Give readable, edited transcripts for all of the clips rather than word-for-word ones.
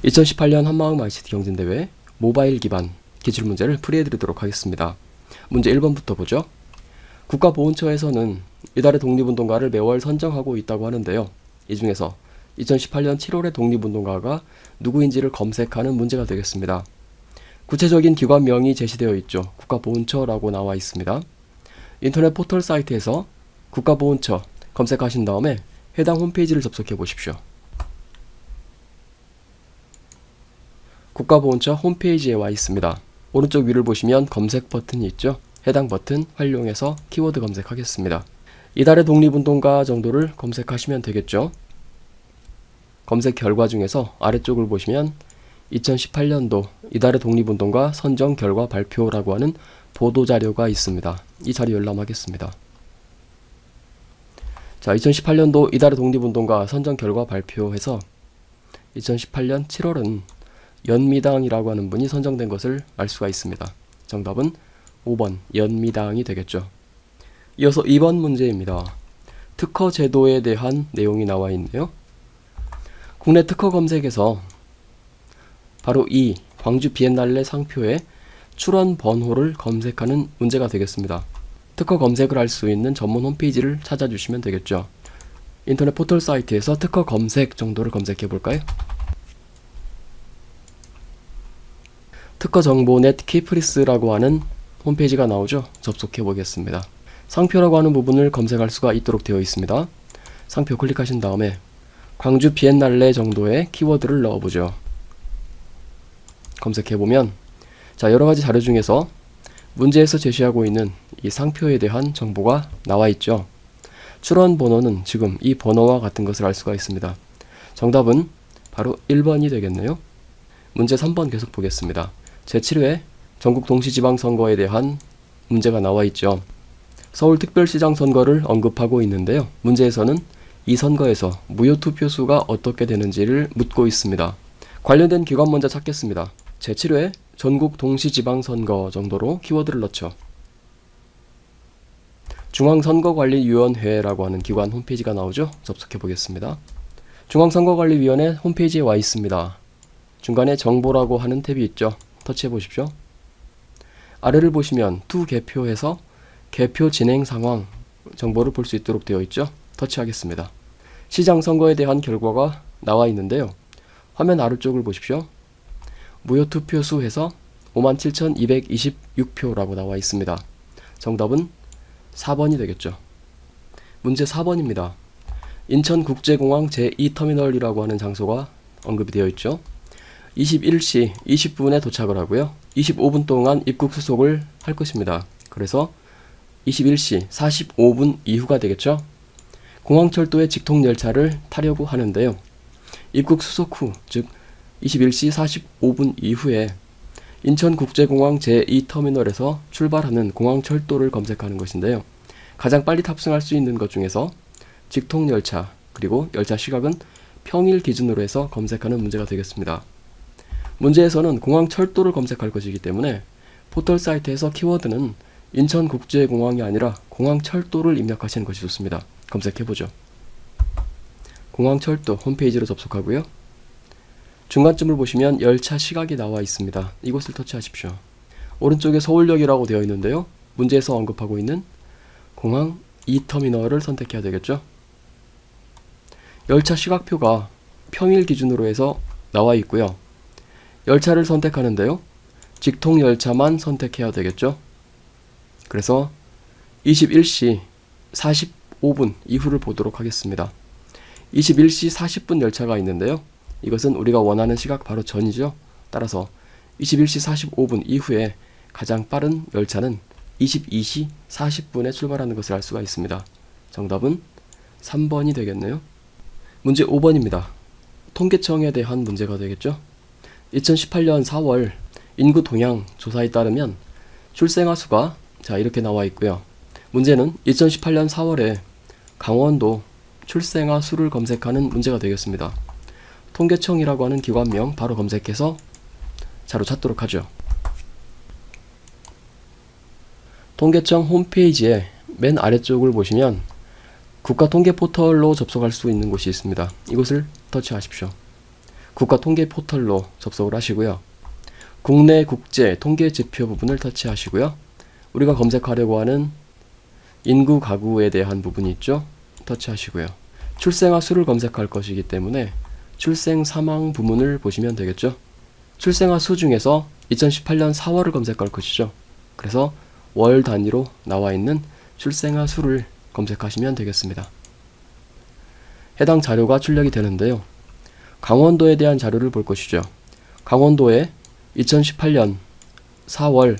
2018년 한마음 ICT 경진대회 모바일 기반 기출문제를 풀이해드리도록 하겠습니다. 문제 1번부터 보죠. 국가보훈처에서는 이달의 독립운동가를 매월 선정하고 있다고 하는데요. 이 중에서 2018년 7월의 독립운동가가 누구인지를 검색하는 문제가 되겠습니다. 구체적인 기관명이 제시되어 있죠. 국가보훈처라고 나와 있습니다. 인터넷 포털 사이트에서 국가보훈처 검색하신 다음에 해당 홈페이지를 접속해 보십시오. 국가보훈처 홈페이지에 와 있습니다. 오른쪽 위를 보시면 검색 버튼이 있죠. 해당 버튼 활용해서 키워드 검색하겠습니다. 이달의 독립운동가 정도를 검색하시면 되겠죠. 검색 결과 중에서 아래쪽을 보시면 2018년도 이달의 독립운동가 선정 결과 발표라고 하는 보도자료가 있습니다. 이 자료 열람하겠습니다. 자, 2018년도 이달의 독립운동가 선정 결과 발표해서 2018년 7월은 연미당이라고 하는 분이 선정된 것을 알 수가 있습니다. 정답은 5번 연미당이 되겠죠. 이어서 2번 문제입니다. 특허 제도에 대한 내용이 나와 있네요. 국내 특허 검색에서 바로 이 광주 비엔날레 상표의 출원 번호를 검색하는 문제가 되겠습니다. 특허 검색을 할 수 있는 전문 홈페이지를 찾아주시면 되겠죠. 인터넷 포털 사이트에서 특허 검색 정도를 검색해 볼까요? 특허정보넷 키프리스라고 하는 홈페이지가 나오죠. 접속해 보겠습니다. 상표라고 하는 부분을 검색할 수가 있도록 되어 있습니다. 상표 클릭하신 다음에 광주 비엔날레 정도의 키워드를 넣어보죠. 검색해보면 자, 여러가지 자료 중에서 문제에서 제시하고 있는 이 상표에 대한 정보가 나와 있죠. 출원 번호는 지금 이 번호와 같은 것을 알 수가 있습니다. 정답은 바로 1번이 되겠네요. 문제 3번 계속 보겠습니다. 제7회 전국 동시지방선거에 대한 문제가 나와 있죠. 서울특별시장 선거를 언급하고 있는데요. 문제에서는 이 선거에서 무효투표수가 어떻게 되는지를 묻고 있습니다. 관련된 기관 먼저 찾겠습니다. 제7회 전국 동시지방선거 정도로 키워드를 넣죠. 중앙선거관리위원회라고 하는 기관 홈페이지가 나오죠. 접속해 보겠습니다. 중앙선거관리위원회 홈페이지에 와 있습니다. 중간에 정보라고 하는 탭이 있죠. 터치해 보십시오. 아래를 보시면 투 개표해서 개표 진행 상황 정보를 볼 수 있도록 되어 있죠. 터치하겠습니다. 시장 선거에 대한 결과가 나와 있는데요. 화면 아래쪽을 보십시오. 무효 투표수 해서 57,226표라고 나와 있습니다. 정답은 4번이 되겠죠. 문제 4번입니다. 인천국제공항 제2터미널이라고 하는 장소가 언급이 되어 있죠. 21시 20분에 도착을 하고요. 25분 동안 입국 수속을 할 것입니다. 그래서 21시 45분 이후가 되겠죠. 공항철도의 직통열차를 타려고 하는데요. 입국 수속 후, 즉 21시 45분 이후에 인천국제공항 제2터미널에서 출발하는 공항철도를 검색하는 것인데요. 가장 빨리 탑승할 수 있는 것 중에서 직통열차 그리고 열차 시각은 평일 기준으로 해서 검색하는 문제가 되겠습니다. 문제에서는 공항철도를 검색할 것이기 때문에 포털 사이트에서 키워드는 인천국제공항이 아니라 공항철도를 입력하시는 것이 좋습니다. 검색해보죠. 공항철도 홈페이지로 접속하고요. 중간쯤을 보시면 열차 시각이 나와 있습니다. 이곳을 터치하십시오. 오른쪽에 서울역이라고 되어 있는데요. 문제에서 언급하고 있는 공항 2터미널을 선택해야 되겠죠. 열차 시각표가 평일 기준으로 해서 나와 있고요. 열차를 선택하는데요. 직통열차만 선택해야 되겠죠. 그래서 21시 45분 이후를 보도록 하겠습니다. 21시 40분 열차가 있는데요. 이것은 우리가 원하는 시각 바로 전이죠. 따라서 21시 45분 이후에 가장 빠른 열차는 22시 40분에 출발하는 것을 알 수가 있습니다. 정답은 3번이 되겠네요. 문제 5번입니다. 통계청에 대한 문제가 되겠죠. 2018년 4월 인구 동향 조사에 따르면 출생아 수가 자 이렇게 나와 있고요. 문제는 2018년 4월에 강원도 출생아 수를 검색하는 문제가 되겠습니다. 통계청이라고 하는 기관명 바로 검색해서 자료 찾도록 하죠. 통계청 홈페이지의 맨 아래쪽을 보시면 국가통계포털로 접속할 수 있는 곳이 있습니다. 이곳을 터치하십시오. 국가통계 포털로 접속을 하시고요. 국내 국제 통계 지표 부분을 터치하시고요. 우리가 검색하려고 하는 인구 가구에 대한 부분이 있죠. 터치하시고요. 출생아 수를 검색할 것이기 때문에 출생 사망 부문을 보시면 되겠죠. 출생아 수 중에서 2018년 4월을 검색할 것이죠. 그래서 월 단위로 나와 있는 출생아 수를 검색하시면 되겠습니다. 해당 자료가 출력이 되는데요. 강원도에 대한 자료를 볼 것이죠. 강원도에 2018년 4월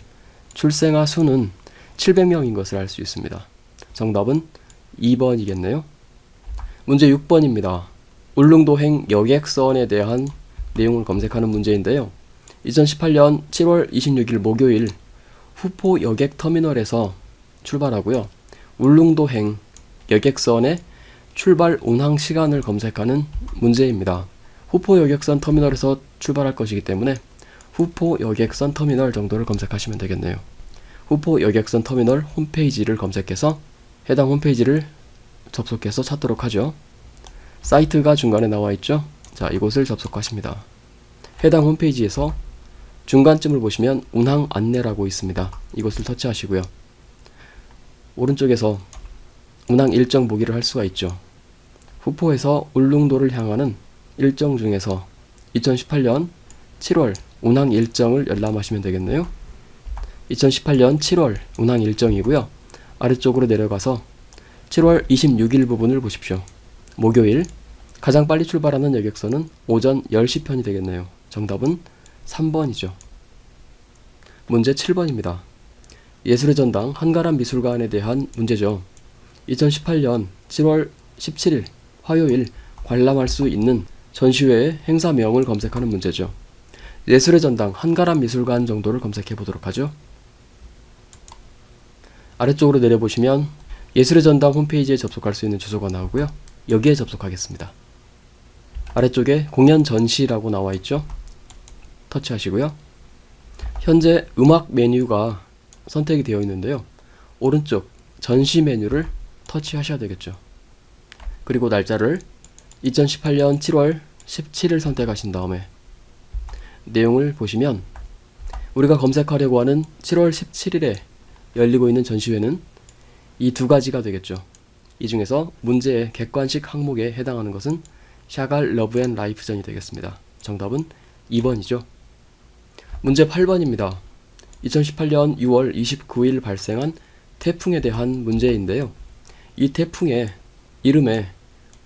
출생아 수는 700명인 것을 알 수 있습니다. 정답은 2번이겠네요. 문제 6번입니다. 울릉도행 여객선에 대한 내용을 검색하는 문제인데요. 2018년 7월 26일 목요일 후포 여객터미널에서 출발하고요. 울릉도행 여객선의 출발 운항 시간을 검색하는 문제입니다. 후포 여객선 터미널에서 출발할 것이기 때문에 후포 여객선 터미널 정도를 검색하시면 되겠네요. 후포 여객선 터미널 홈페이지를 검색해서 해당 홈페이지를 접속해서 찾도록 하죠. 사이트가 중간에 나와 있죠. 자, 이곳을 접속하십니다. 해당 홈페이지에서 중간쯤을 보시면 운항 안내라고 있습니다. 이곳을 터치하시고요. 오른쪽에서 운항 일정 보기를 할 수가 있죠. 후포에서 울릉도를 향하는 일정 중에서 2018년 7월 운항 일정을 열람하시면 되겠네요. 2018년 7월 운항 일정이고요. 아래쪽으로 내려가서 7월 26일 부분을 보십시오. 목요일 가장 빨리 출발하는 여객선은 오전 10시 편이 되겠네요. 정답은 3번이죠. 문제 7번입니다. 예술의 전당 한가람 미술관에 대한 문제죠. 2018년 7월 17일 화요일 관람할 수 있는 전시회의 행사명을 검색하는 문제죠. 예술의 전당 한가람 미술관 정도를 검색해 보도록 하죠. 아래쪽으로 내려보시면 예술의 전당 홈페이지에 접속할 수 있는 주소가 나오고요. 여기에 접속하겠습니다. 아래쪽에 공연 전시라고 나와 있죠. 터치하시고요. 현재 음악 메뉴가 선택이 되어 있는데요. 오른쪽 전시 메뉴를 터치하셔야 되겠죠. 그리고 날짜를 2018년 7월 17일 선택하신 다음에 내용을 보시면 우리가 검색하려고 하는 7월 17일에 열리고 있는 전시회는 이 두 가지가 되겠죠. 이 중에서 문제의 객관식 항목에 해당하는 것은 샤갈 러브 앤 라이프전이 되겠습니다. 정답은 2번이죠. 문제 8번입니다. 2018년 6월 29일 발생한 태풍에 대한 문제인데요. 이 태풍의 이름의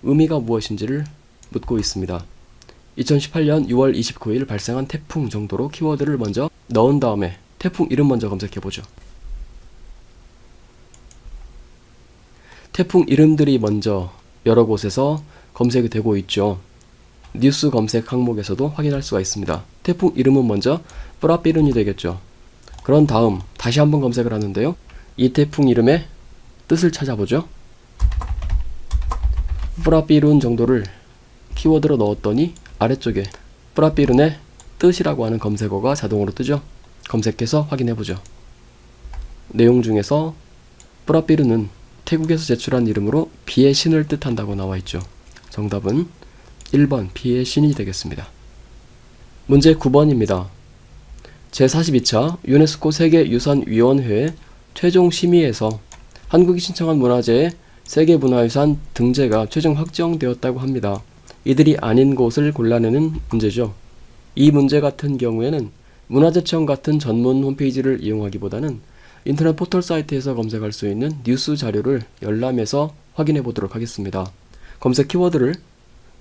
의미가 무엇인지를 묻고 있습니다. 2018년 6월 29일 발생한 태풍 정도로 키워드를 먼저 넣은 다음에 태풍 이름 먼저 검색해보죠. 태풍 이름들이 먼저 여러 곳에서 검색이 되고 있죠. 뉴스 검색 항목에서도 확인할 수가 있습니다. 태풍 이름은 먼저 뿌라삐룬이 되겠죠. 그런 다음 다시 한번 검색을 하는데요. 이 태풍 이름의 뜻을 찾아보죠. 뿌라삐룬 정도를 키워드로 넣었더니 아래쪽에 뿌라삐룬의 뜻이라고 하는 검색어가 자동으로 뜨죠. 검색해서 확인해보죠. 내용 중에서 뿌라삐룬은 태국에서 제출한 이름으로 비의 신을 뜻한다고 나와 있죠. 정답은 1번 비의 신이 되겠습니다. 문제 9번입니다. 제42차 유네스코 세계유산위원회의 최종 심의에서 한국이 신청한 문화재의 세계문화유산 등재가 최종 확정되었다고 합니다. 이들이 아닌 곳을 골라내는 문제죠. 이 문제 같은 경우에는 문화재청 같은 전문 홈페이지를 이용하기보다는 인터넷 포털 사이트에서 검색할 수 있는 뉴스 자료를 열람해서 확인해 보도록 하겠습니다. 검색 키워드를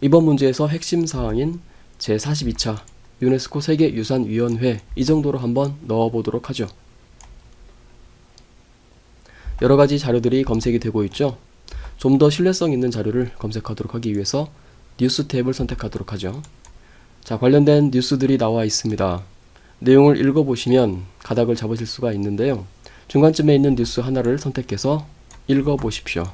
이번 문제에서 핵심 사항인 제42차 유네스코 세계유산위원회 이 정도로 한번 넣어보도록 하죠. 여러가지 자료들이 검색이 되고 있죠. 좀 더 신뢰성 있는 자료를 검색하도록 하기 위해서 뉴스 탭을 선택하도록 하죠. 자, 관련된 뉴스들이 나와 있습니다. 내용을 읽어보시면 가닥을 잡으실 수가 있는데요. 중간쯤에 있는 뉴스 하나를 선택해서 읽어보십시오.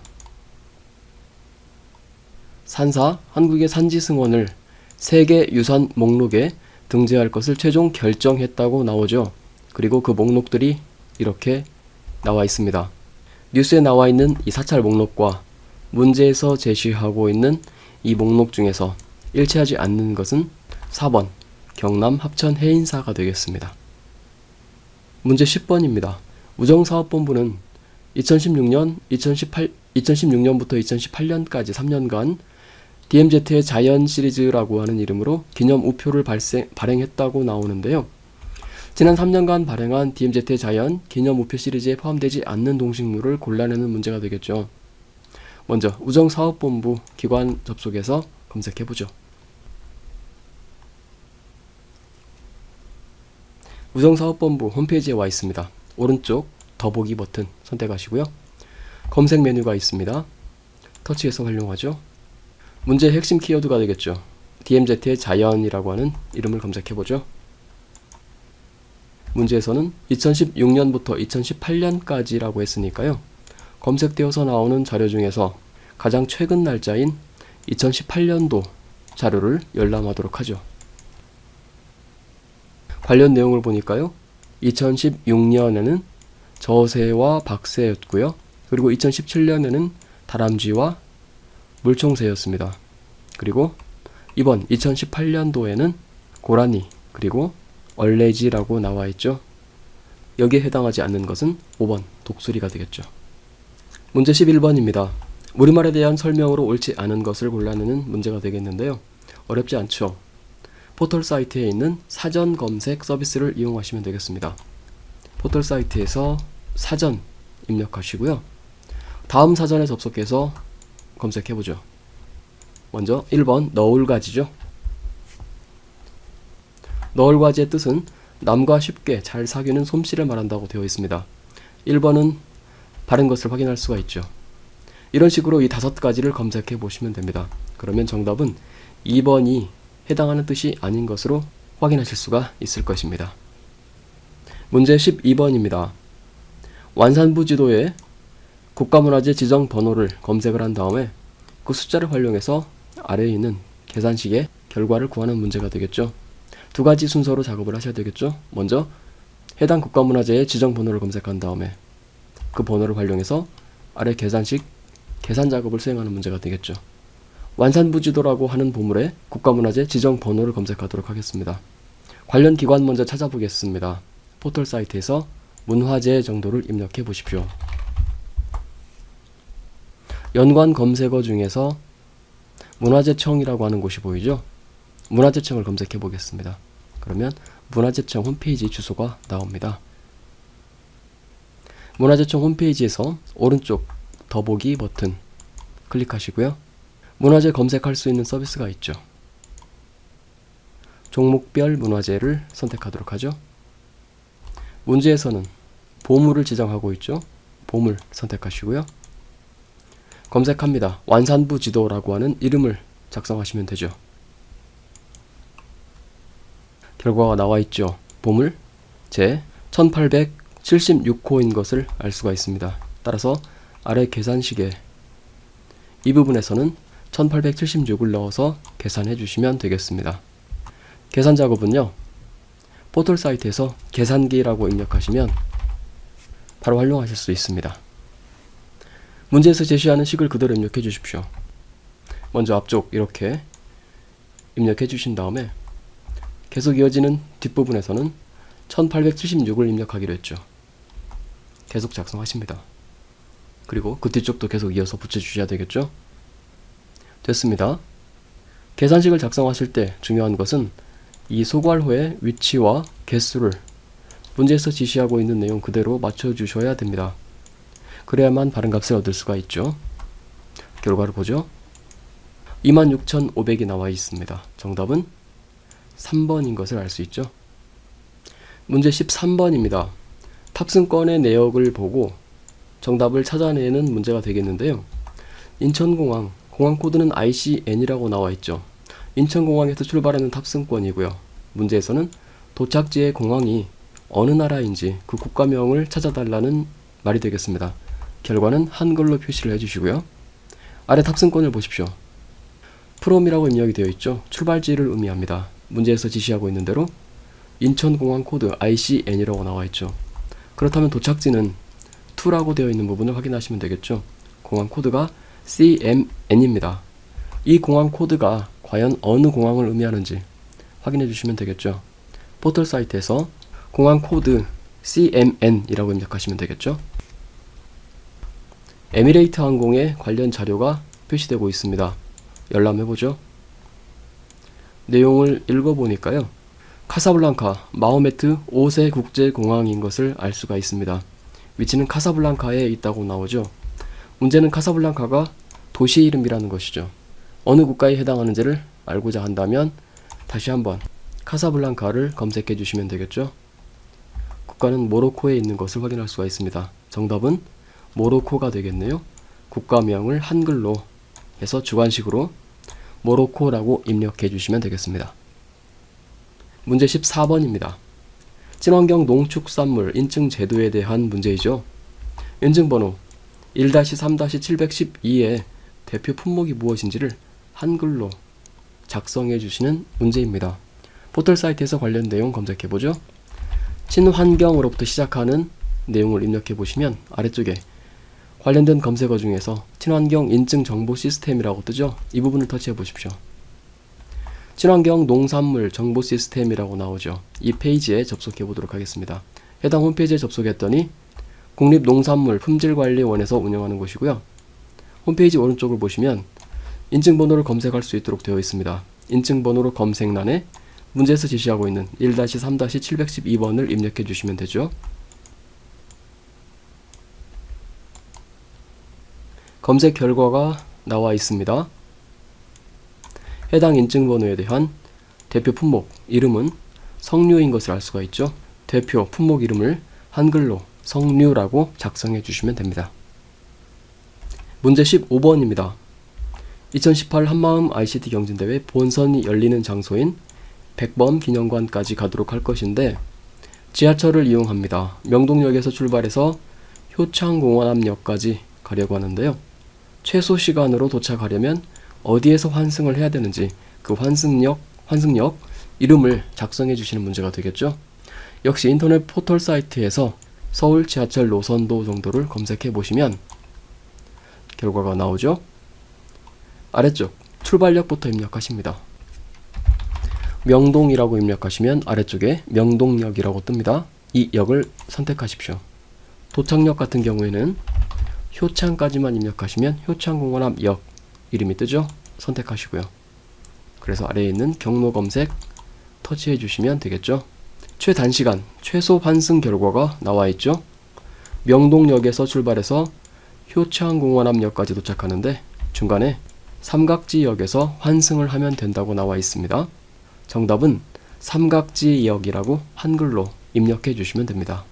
산사 한국의 산지 승원을 세계유산 목록에 등재할 것을 최종 결정했다고 나오죠. 그리고 그 목록들이 이렇게 나와 있습니다. 뉴스에 나와 있는 이 사찰 목록과 문제에서 제시하고 있는 이 목록 중에서 일치하지 않는 것은 4번 경남 합천 해인사가 되겠습니다. 문제 10번입니다. 우정사업본부는 2016년부터 2018년까지 3년간 DMZ의 자연 시리즈라고 하는 이름으로 기념 우표를 발행했다고 나오는데요. 지난 3년간 발행한 DMZ의 자연 기념 우표 시리즈에 포함되지 않는 동식물을 골라내는 문제가 되겠죠. 먼저 우정사업본부 기관 접속해서 검색해보죠. 우정사업본부 홈페이지에 와 있습니다. 오른쪽 더보기 버튼 선택하시고요. 검색 메뉴가 있습니다. 터치해서 활용하죠. 문제의 핵심 키워드가 되겠죠. DMZ의 자연이라고 하는 이름을 검색해보죠. 문제에서는 2016년부터 2018년까지라고 했으니까요. 검색되어서 나오는 자료 중에서 가장 최근 날짜인 2018년도 자료를 열람하도록 하죠. 관련 내용을 보니까요. 2016년에는 저새와 박새였고요. 그리고 2017년에는 다람쥐와 물총새였습니다. 그리고 이번 2018년도에는 고라니 그리고 얼레지라고 나와 있죠. 여기에 해당하지 않는 것은 5번 독수리가 되겠죠. 문제 11번입니다. 우리말에 대한 설명으로 옳지 않은 것을 골라내는 문제가 되겠는데요. 어렵지 않죠. 포털 사이트에 있는 사전 검색 서비스를 이용하시면 되겠습니다. 포털 사이트에서 사전 입력하시고요. 다음 사전에 접속해서 검색해보죠. 먼저 1번 너울과지죠. 너울과지의 뜻은 남과 쉽게 잘 사귀는 솜씨를 말한다고 되어 있습니다. 1번은 바른 것을 확인할 수가 있죠. 이런 식으로 이 5가지를 검색해 보시면 됩니다. 그러면 정답은 2번이 해당하는 뜻이 아닌 것으로 확인하실 수가 있을 것입니다. 문제 12번입니다. 완산부 지도에 국가문화재 지정 번호를 검색을 한 다음에 그 숫자를 활용해서 아래에 있는 계산식의 결과를 구하는 문제가 되겠죠. 2가지 순서로 작업을 하셔야 되겠죠. 먼저 해당 국가문화재의 지정 번호를 검색한 다음에 그 번호를 활용해서 아래 계산식 계산 작업을 수행하는 문제가 되겠죠. 완산부 지도라고 하는 보물에 국가문화재 지정 번호를 검색하도록 하겠습니다. 관련 기관 먼저 찾아보겠습니다. 포털 사이트에서 문화재 정도를 입력해 보십시오. 연관 검색어 중에서 문화재청이라고 하는 곳이 보이죠? 문화재청을 검색해 보겠습니다. 그러면 문화재청 홈페이지 주소가 나옵니다. 문화재청 홈페이지에서 오른쪽 더보기 버튼 클릭하시고요. 문화재 검색할 수 있는 서비스가 있죠. 종목별 문화재를 선택하도록 하죠. 문제에서는 보물을 지정하고 있죠. 보물 선택하시고요. 검색합니다. 완산부 지도라고 하는 이름을 작성하시면 되죠. 결과가 나와 있죠. 보물 제 1876호인 것을 알 수가 있습니다. 따라서 아래 계산식에 이 부분에서는 1876을 넣어서 계산해 주시면 되겠습니다. 계산 작업은요. 포털 사이트에서 계산기라고 입력하시면 바로 활용하실 수 있습니다. 문제에서 제시하는 식을 그대로 입력해 주십시오. 먼저 앞쪽 이렇게 입력해 주신 다음에 계속 이어지는 뒷부분에서는 1876을 입력하기로 했죠. 계속 작성하십니다. 그리고 그 뒤쪽도 계속 이어서 붙여주셔야 되겠죠. 됐습니다. 계산식을 작성하실 때 중요한 것은 이 소괄호의 위치와 개수를 문제에서 지시하고 있는 내용 그대로 맞춰주셔야 됩니다. 그래야만 바른 값을 얻을 수가 있죠. 결과를 보죠. 26,500이 나와 있습니다. 정답은 3번인 것을 알 수 있죠. 문제 13번입니다. 탑승권의 내역을 보고 정답을 찾아내는 문제가 되겠는데요. 인천공항, 공항 코드는 ICN이라고 나와 있죠. 인천공항에서 출발하는 탑승권이고요. 문제에서는 도착지의 공항이 어느 나라인지 그 국가명을 찾아달라는 말이 되겠습니다. 결과는 한글로 표시를 해주시고요. 아래 탑승권을 보십시오. 프롬이라고 입력이 되어 있죠. 출발지를 의미합니다. 문제에서 지시하고 있는 대로 인천공항 코드 ICN이라고 나와 있죠. 그렇다면 도착지는 to라고 되어 있는 부분을 확인하시면 되겠죠. 공항 코드가 CMN입니다. 이 공항 코드가 과연 어느 공항을 의미하는지 확인해 주시면 되겠죠. 포털 사이트에서 공항 코드 CMN이라고 입력하시면 되겠죠. 에미레이트 항공의 관련 자료가 표시되고 있습니다. 열람해보죠. 내용을 읽어보니까요. 카사블랑카, 마호메트 5세 국제공항인 것을 알 수가 있습니다. 위치는 카사블랑카에 있다고 나오죠. 문제는 카사블랑카가 도시 이름이라는 것이죠. 어느 국가에 해당하는지를 알고자 한다면 다시 한번 카사블랑카를 검색해 주시면 되겠죠. 국가는 모로코에 있는 것을 확인할 수가 있습니다. 정답은 모로코가 되겠네요. 국가명을 한글로 해서 주관식으로 모로코라고 입력해 주시면 되겠습니다. 문제 14번입니다. 친환경 농축산물 인증 제도에 대한 문제이죠. 인증번호 1-3-712의 대표 품목이 무엇인지를 한글로 작성해 주시는 문제입니다. 포털 사이트에서 관련 내용 검색해 보죠. 친환경으로부터 시작하는 내용을 입력해 보시면 아래쪽에 관련된 검색어 중에서 친환경 인증 정보 시스템이라고 뜨죠. 이 부분을 터치해 보십시오. 친환경 농산물 정보 시스템이라고 나오죠. 이 페이지에 접속해 보도록 하겠습니다. 해당 홈페이지에 접속했더니 국립농산물 품질관리원에서 운영하는 곳이고요. 홈페이지 오른쪽을 보시면 인증번호를 검색할 수 있도록 되어 있습니다. 인증번호로 검색란에 문제에서 지시하고 있는 1-3-712번을 입력해 주시면 되죠. 검색 결과가 나와 있습니다. 해당 인증번호에 대한 대표 품목 이름은 석류인 것을 알 수가 있죠. 대표 품목 이름을 한글로 석류라고 작성해 주시면 됩니다. 문제 15번입니다. 2018 한마음 ICT 경진대회 본선이 열리는 장소인 백범 기념관까지 가도록 할 것인데 지하철을 이용합니다. 명동역에서 출발해서 효창공원 앞역까지 가려고 하는데요. 최소 시간으로 도착하려면 어디에서 환승을 해야 되는지 그 환승역 이름을 작성해 주시는 문제가 되겠죠. 역시 인터넷 포털 사이트에서 서울 지하철 노선도 정도를 검색해 보시면 결과가 나오죠. 아래쪽 출발역부터 입력하십니다. 명동이라고 입력하시면 아래쪽에 명동역이라고 뜹니다. 이 역을 선택하십시오. 도착역 같은 경우에는 효창까지만 입력하시면 효창공원 앞 역 이름이 뜨죠. 선택하시고요. 그래서 아래에 있는 경로 검색 터치해 주시면 되겠죠. 최단시간 최소 환승 결과가 나와 있죠. 명동역에서 출발해서 효창공원 앞 역까지 도착하는데 중간에 삼각지역에서 환승을 하면 된다고 나와 있습니다. 정답은 삼각지역이라고 한글로 입력해 주시면 됩니다.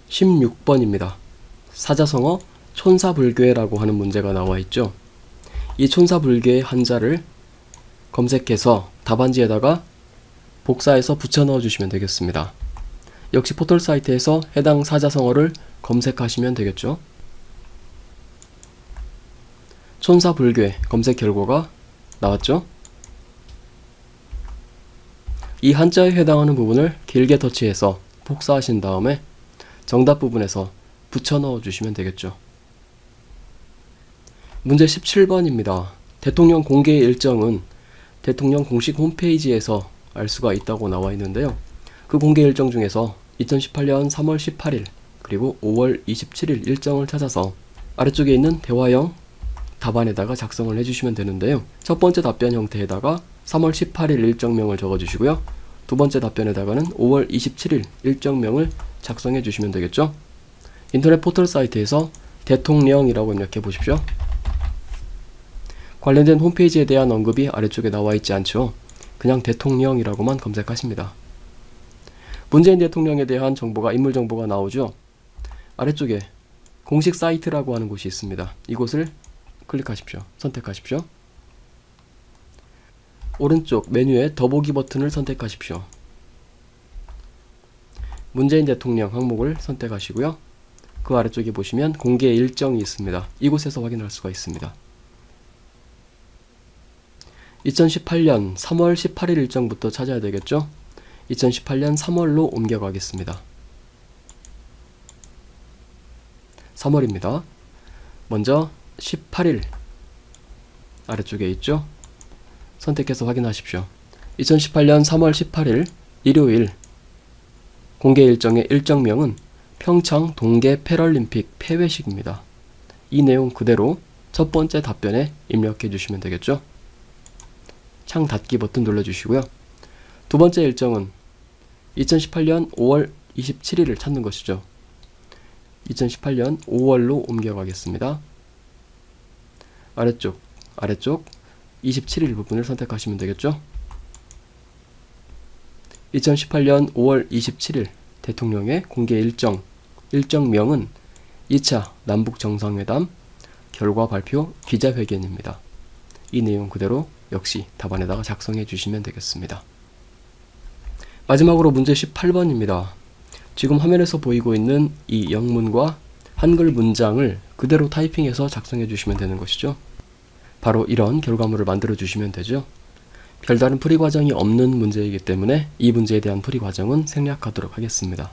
16번입니다. 사자성어 촌사불괴라고 하는 문제가 나와 있죠. 이 촌사불괴의 한자를 검색해서 답안지에다가 복사해서 붙여 넣어 주시면 되겠습니다. 역시 포털 사이트에서 해당 사자성어를 검색하시면 되겠죠. 촌사불괴 검색 결과가 나왔죠. 이 한자에 해당하는 부분을 길게 터치해서 복사하신 다음에 정답 부분에서 붙여 넣어 주시면 되겠죠. 문제 17번입니다. 대통령 공개 일정은 대통령 공식 홈페이지에서 알 수가 있다고 나와 있는데요. 그 공개 일정 중에서 2018년 3월 18일 그리고 5월 27일 일정을 찾아서 아래쪽에 있는 대화형 답안에다가 작성을 해주시면 되는데요. 첫 번째 답변 형태에다가 3월 18일 일정명을 적어주시고요. 두 번째 답변에다가는 5월 27일 일정명을 작성해 주시면 되겠죠. 인터넷 포털 사이트에서 대통령이라고 입력해 보십시오. 관련된 홈페이지에 대한 언급이 아래쪽에 나와 있지 않죠. 그냥 대통령이라고만 검색하십니다. 문재인 대통령에 대한 정보가 인물 정보가 나오죠. 아래쪽에 공식 사이트라고 하는 곳이 있습니다. 이곳을 클릭하십시오. 선택하십시오. 오른쪽 메뉴에 더보기 버튼을 선택하십시오. 문재인 대통령 항목을 선택하시고요. 그 아래쪽에 보시면 공개 일정이 있습니다. 이곳에서 확인할 수가 있습니다. 2018년 3월 18일 일정부터 찾아야 되겠죠? 2018년 3월로 옮겨가겠습니다. 3월입니다. 먼저 18일 아래쪽에 있죠? 선택해서 확인하십시오. 2018년 3월 18일 일요일 공개 일정의 일정명은 평창 동계 패럴림픽 폐회식입니다. 이 내용 그대로 첫 번째 답변에 입력해 주시면 되겠죠. 창 닫기 버튼 눌러주시고요. 두 번째 일정은 2018년 5월 27일을 찾는 것이죠. 2018년 5월로 옮겨가겠습니다. 아래쪽 27일 부분을 선택하시면 되겠죠. 2018년 5월 27일 대통령의 공개 일정명은 2차 남북정상회담 결과 발표 기자회견입니다. 이 내용 그대로 역시 답안에다가 작성해 주시면 되겠습니다. 마지막으로 문제 18번입니다. 지금 화면에서 보이고 있는 이 영문과 한글 문장을 그대로 타이핑해서 작성해 주시면 되는 것이죠. 바로 이런 결과물을 만들어 주시면 되죠. 별다른 풀이 과정이 없는 문제이기 때문에 이 문제에 대한 풀이 과정은 생략하도록 하겠습니다.